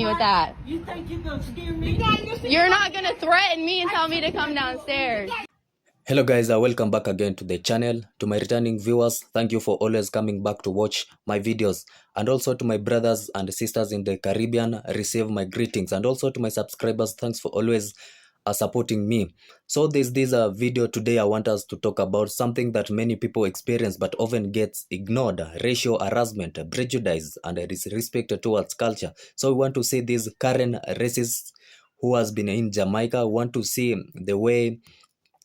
with that. You think you're gonna scare me? You're not gonna threaten me and tell me to come downstairs. Hello guys, welcome back again to the channel. To my returning viewers, thank you for always coming back to watch my videos. And also to my brothers and sisters in the Caribbean, receive my greetings. And also to my subscribers, thanks for always supporting me. So this video today, I want us to talk about something that many people experience but often gets ignored: racial harassment, prejudice, and disrespect towards culture. So we want to see this current racist who has been in Jamaica. We want to see the way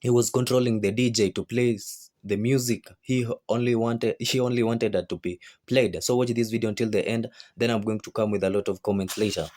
he was controlling the DJ to play the music she only wanted that to be played. So watch this video until the end, then I'm going to come with a lot of comments later.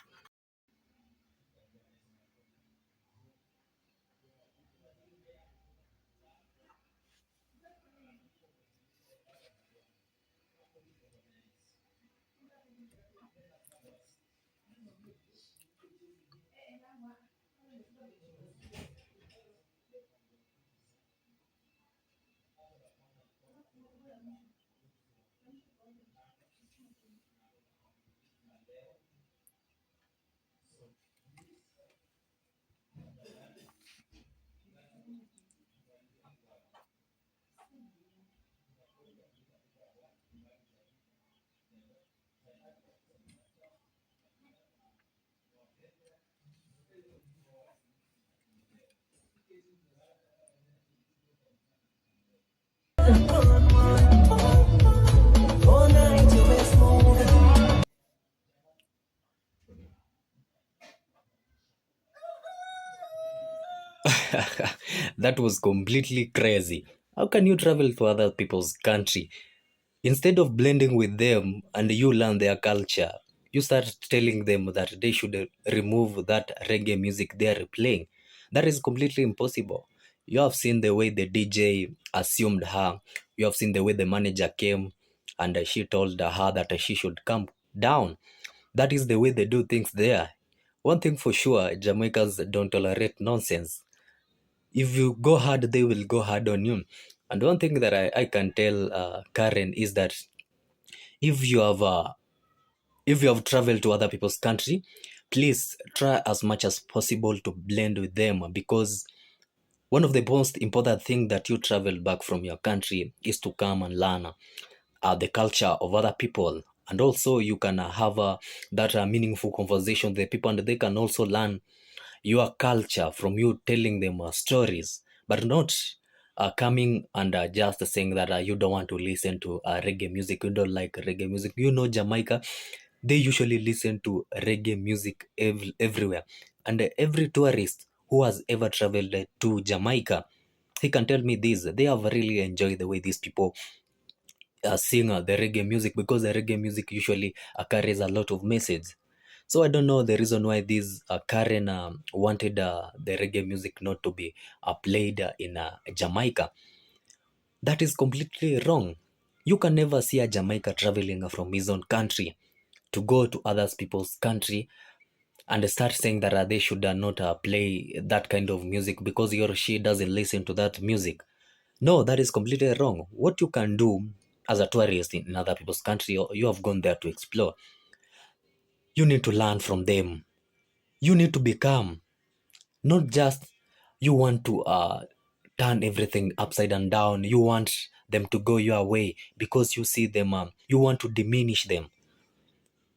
That was completely crazy. How can you travel to other people's country? Instead of blending with them and you learn their culture, you start telling them that they should remove that reggae music they are playing. That is completely impossible. You have seen the way the DJ assumed her. You have seen the way the manager came and she told her that she should come down. That is the way they do things there. One thing for sure, Jamaicans don't tolerate nonsense. If you go hard, they will go hard on you. And one thing that I can tell Karen is that if you have traveled to other people's country, please try as much as possible to blend with them, because one of the most important thing that you travel back from your country is to come and learn the culture of other people, and also you can have that meaningful conversation with the people, and they can also learn your culture from you telling them stories, but not coming and just saying that you don't want to listen to reggae music, you don't like reggae music. Jamaica, they usually listen to reggae music everywhere, and every tourist who has ever traveled to Jamaica, he can tell me this: they have really enjoyed the way these people sing the reggae music, because the reggae music usually carries a lot of message. So I don't know the reason why this Karen wanted the reggae music not to be played in Jamaica. That is completely wrong. You can never see a Jamaica traveling from his own country to go to other people's country and start saying that they should not play that kind of music because he or she doesn't listen to that music. No, that is completely wrong. What you can do as a tourist in other people's country, or you have gone there to explore, you need to learn from them. You need to become, not just you want to turn everything upside and down. You want them to go your way because you see them, you want to diminish them.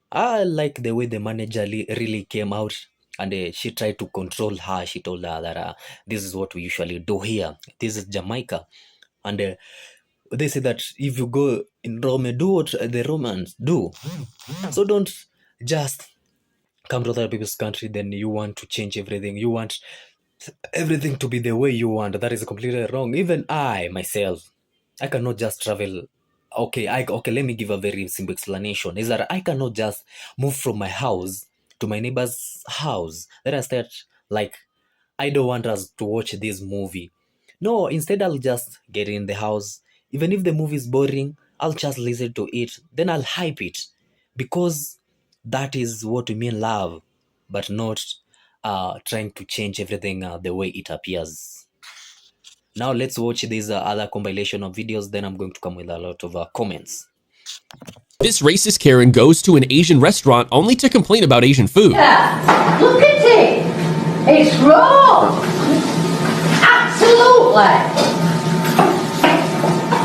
I like the way the manager really came out, and she tried to control her. She told her that this is what we usually do here. This is Jamaica. And they say that if you go in Rome, do what the Romans do. So don't just come to other people's country, then you want to change everything. You want everything to be the way you want. That is completely wrong. Even I myself, I cannot just travel. Okay, let me give a very simple explanation. Is that I cannot just move from my house to my neighbor's house. Then I start like, I don't want us to watch this movie. No, instead I'll just get in the house. Even if the movie is boring, I'll just listen to it. Then I'll hype it, because that is what we mean love, but not trying to change everything the way it appears. Now let's watch this other compilation of videos, then I'm going to come with a lot of comments. This racist Karen goes to an Asian restaurant only to complain about Asian food. Yeah, look at it. It's wrong. Absolutely.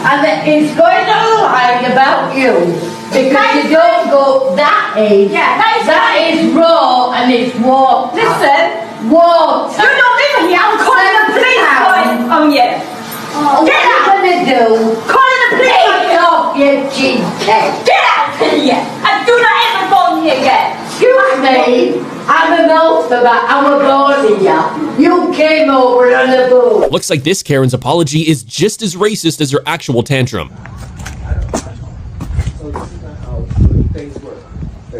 And it's going to lie about you because you don't go that age. Yeah, that is raw and it's water. Listen. Water. You're not living here. I'm calling the police on you. What are you going to do? Calling the police on Take you. off your cheesecake. Get out of here. And do not ever phone me again. Excuse me. I'm a Meltzer, I'm a born here. You came over on the boat. Looks like this Karen's apology is just as racist as her actual tantrum.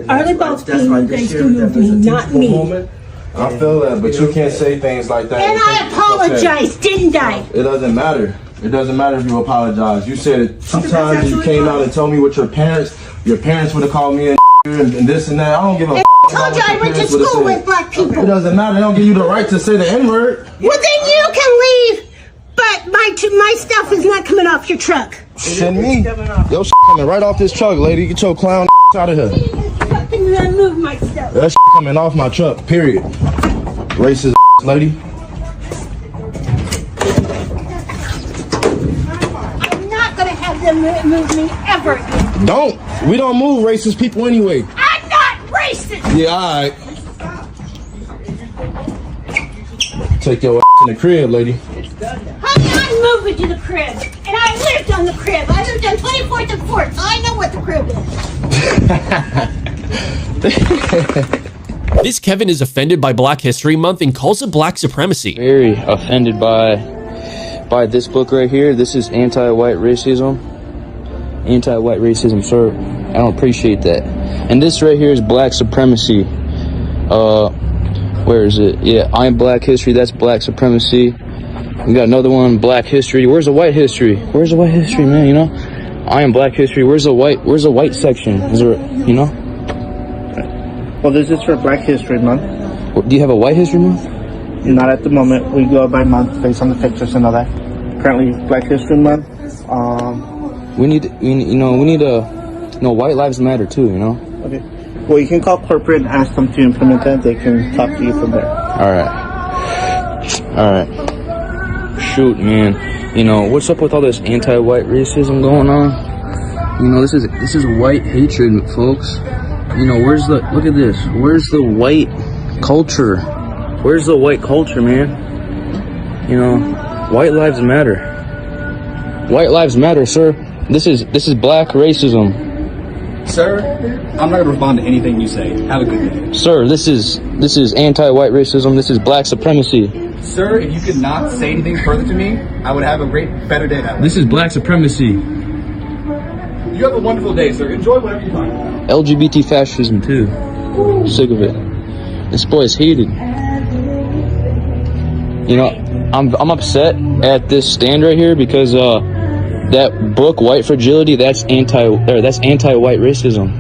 Are both being thanks to me, not me? I feel that, but you can't say things like that. And I apologized, didn't I? It doesn't matter. It doesn't matter if you apologize. You said it 2 times. You came out and told me what your parents would have called me and this and that. I don't give a I told you I went to school with black It people. doesn't matter. They don't give you the right to say the N-word. Well, then you can leave. But my stuff is not coming off your truck. Shit me. Your coming right off this truck, lady. Get your clown out of here. Fucking remove my stuff. That coming off my truck, period. Racist lady. I'm not going to have them move me ever again. Don't. We don't move racist people anyway. I'm not racist. Yeah, all right. Take your in the crib, lady. Honey, I'm moving to the crib. And I lived on the crib. I lived on 24th and 4th, so I know what the crib is. This Kevin is offended by Black History Month and calls it black supremacy. Very offended by this book right here. This is anti-white racism. Anti-white racism, sir. I don't appreciate that. And this right here is black supremacy. Where is it? Yeah, I'm Black History. That's black supremacy. We got another one, Black History. Where's the white history? Where's the white history, man? You know, I am Black History. Where's the white section? Is there, you know? Well, this is for Black History Month. Do you have a white history month? Not at the moment. We go by month based on the pictures and all that. Currently, Black History Month. We need white lives matter too, you know? Okay. Well, you can call corporate and ask them to implement that. They can talk to you from there. All right. Shoot, man. You know, what's up with all this anti-white racism going on? You know, this is white hatred, folks. You know, look at this. Where's the white culture? Where's the white culture, man? You know, white lives matter. White lives matter, sir. This is black racism. Sir, I'm not gonna respond to anything you say. Have a good day. Sir, this is anti-white racism. This is black supremacy. Sir, if you could not say anything further to me, I would have a better day that way. This is black supremacy. You have a wonderful day, sir. Enjoy whatever you find. LGBT fascism too. Sick of it. This boy is hated. You know, I'm upset at this stand right here because that book, White Fragility, that's anti-white racism.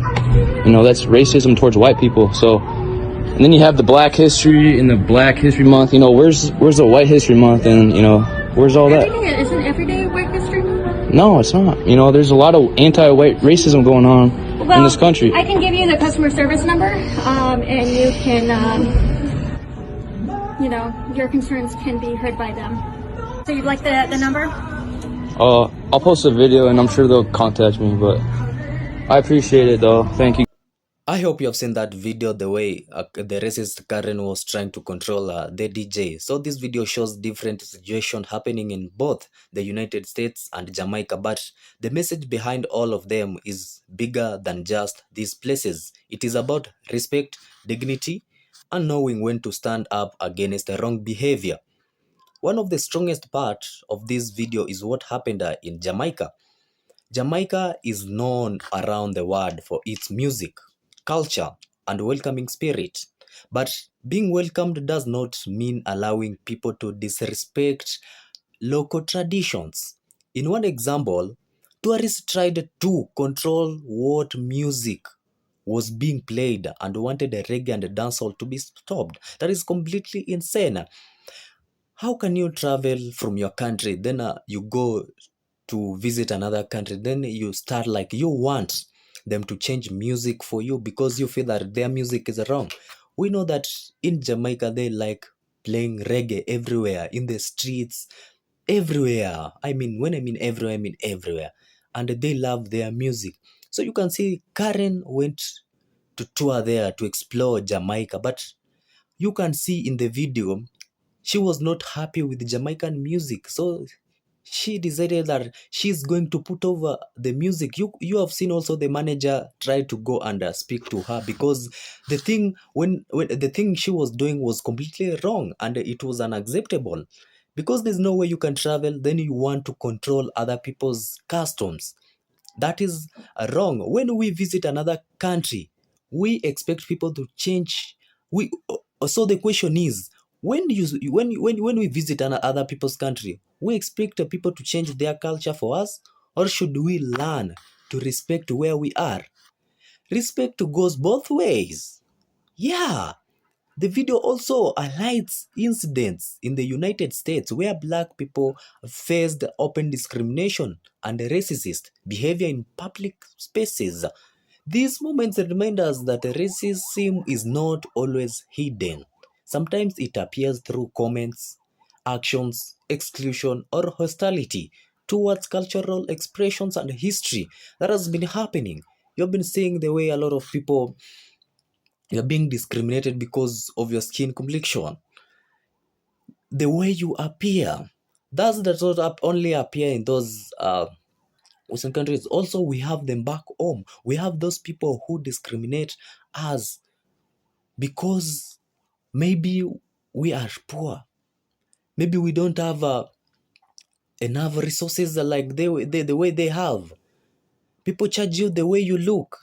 You know, that's racism towards white people. So, and then you have the Black History and the Black History Month. You know, where's the White History Month, and you know, where's all that? Isn't every day White History Month? No, it's not. You know, there's a lot of anti-white racism going on in this country. I can give you the customer service number, and you can, your concerns can be heard by them. So you'd like the number? I'll post a video and I'm sure they'll contact me, but I appreciate it though. Thank you. I hope you have seen that video, the way the racist Karen was trying to control the DJ. So this video shows different situations happening in both the United States and Jamaica, but the message behind all of them is bigger than just these places. It is about respect, dignity, and knowing when to stand up against the wrong behavior. One of the strongest parts of this video is what happened in Jamaica. Jamaica is known around the world for its music, culture, and welcoming spirit. But being welcomed does not mean allowing people to disrespect local traditions. In one example, tourists tried to control what music was being played and wanted the reggae and the dancehall to be stopped. That is completely insane. How can you travel from your country, then you go to visit another country, then you start like you want? them to change music for you because you feel that their music is wrong. We know that in Jamaica they like playing reggae everywhere, in the streets, everywhere. When I mean everywhere, I mean everywhere. And they love their music. So you can see Karen went to tour there to explore Jamaica, but you can see in the video she was not happy with Jamaican music. So she decided that she's going to put over the music. You have seen also the manager try to go and speak to her because the thing when the thing she was doing was completely wrong and it was unacceptable. Because there's no way you can travel, then you want to control other people's customs. That is wrong. When we visit another country, we expect people to change. So the question is, when we visit other people's country, we expect the people to change their culture for us, or should we learn to respect where we are? Respect goes both ways. Yeah. The video also highlights incidents in the United States where black people faced open discrimination and racist behavior in public spaces. These moments remind us that racism is not always hidden. Sometimes it appears through comments, actions, exclusion, or hostility towards cultural expressions and history that has been happening. You've been seeing the way a lot of people, you're being discriminated because of your skin complexion, the way you appear. That does not only appear in those Western countries. Also, we have them back home. We have those people who discriminate us because maybe we are poor. Maybe we don't have enough resources like the way they have. People charge you the way you look.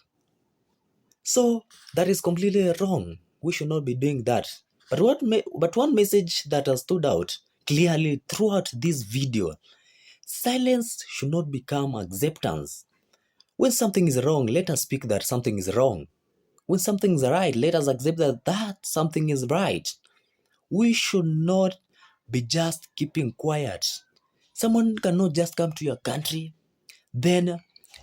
So that is completely wrong. We should not be doing that. But one message that has stood out clearly throughout this video: silence should not become acceptance. When something is wrong, let us speak that something is wrong. When something is right, let us accept that something is right. We should not be just keeping quiet. Someone cannot just come to your country, then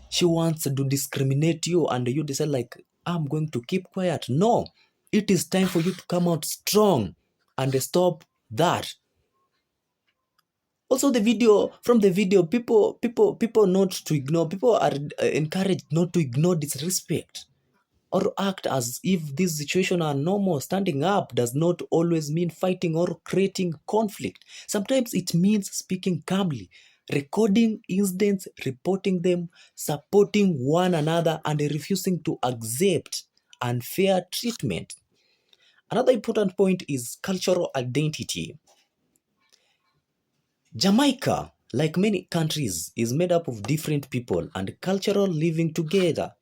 she wants to discriminate you and you decide like, I'm going to keep quiet. No, it is time for you to come out strong and stop that. Also, from the video, people not to ignore. People are encouraged not to ignore disrespect or act as if this situation are normal. Standing up does not always mean fighting or creating conflict. Sometimes it means speaking calmly, recording incidents, reporting them, supporting one another, and refusing to accept unfair treatment. Another important point is cultural identity. Jamaica, like many countries, is made up of different people and cultural living together.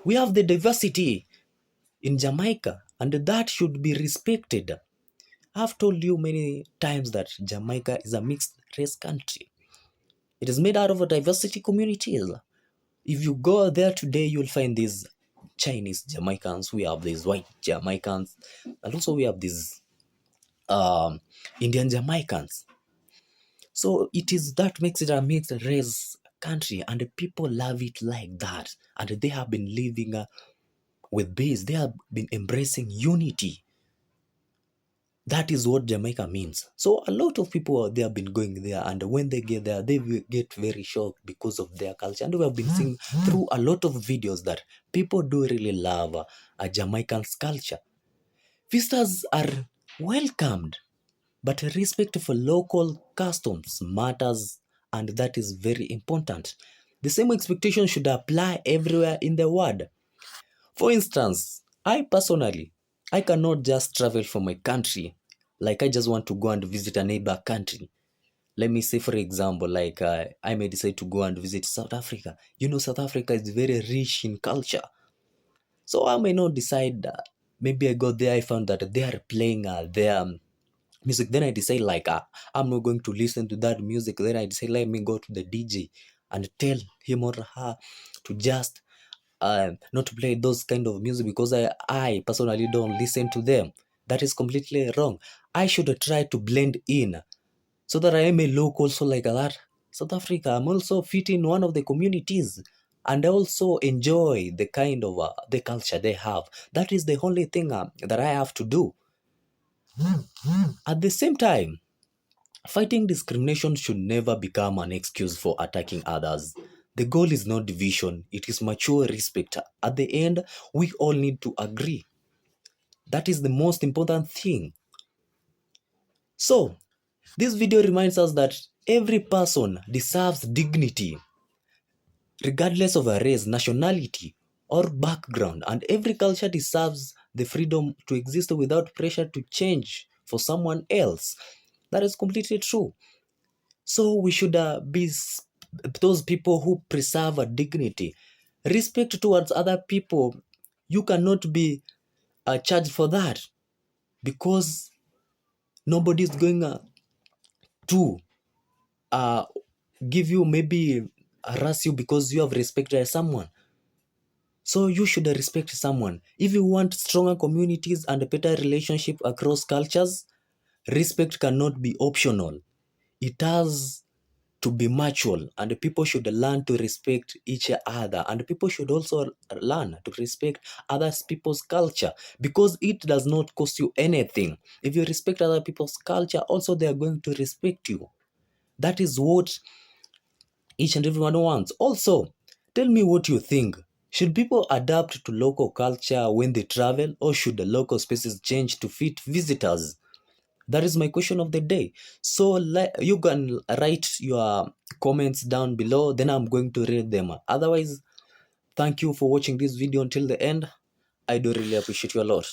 We have the diversity in Jamaica, and that should be respected. I've told you many times that Jamaica is a mixed race country. It is made out of a diversity communities. If you go there today, you'll find these Chinese Jamaicans, we have these white Jamaicans, and also we have these Indian Jamaicans. So it is that makes it a mixed race country, and the people love it like that. And they have been living with this. They have been embracing unity. That is what Jamaica means. So a lot of people, they have been going there, and when they get there, they will get very shocked because of their culture. And we have been seeing through a lot of videos that people do really love a Jamaican's culture. Visitors are welcomed, but respect for local customs matters, and that is very important. The same expectation should apply everywhere in the world. For instance, I cannot just travel from my country. Like I just want to go and visit a neighbor country. Let me say, for example, like I may decide to go and visit South Africa. You know, South Africa is very rich in culture. So I may not decide, maybe I got there, I found that they are playing their music. Then I decide like, I'm not going to listen to that music. Then I decide, let me go to the DJ and tell him or her to just not to play those kind of music because I personally don't listen to them. That is completely wrong. I should try to blend in so that I may look also like that. South Africa, I'm also fit in one of the communities. and also enjoy the kind of the culture they have. That is the only thing that I have to do. At the same time, fighting discrimination should never become an excuse for attacking others. The goal is not division, it is mature respect. At the end, we all need to agree. That is the most important thing. So, this video reminds us that every person deserves dignity, regardless of a race, nationality, or background, and every culture deserves the freedom to exist without pressure to change for someone else. That is completely true. So we should be those people who preserve a dignity, respect towards other people. You cannot be charged for that, because nobody is going to give you, maybe harass you because you have respected someone. So you should respect someone. If you want stronger communities and a better relationship across cultures, respect cannot be optional. It has to be mutual, and people should learn to respect each other, and people should also learn to respect other people's culture, because it does not cost you anything. If you respect other people's culture, also they are going to respect you. That is what each and everyone wants. Also, tell me what you think. Should people adapt to local culture when they travel, or should the local spaces change to fit visitors? That is my question of the day. So you can write your comments down below, then I'm going to read them. Otherwise, thank you for watching this video until the end. I do really appreciate you a lot.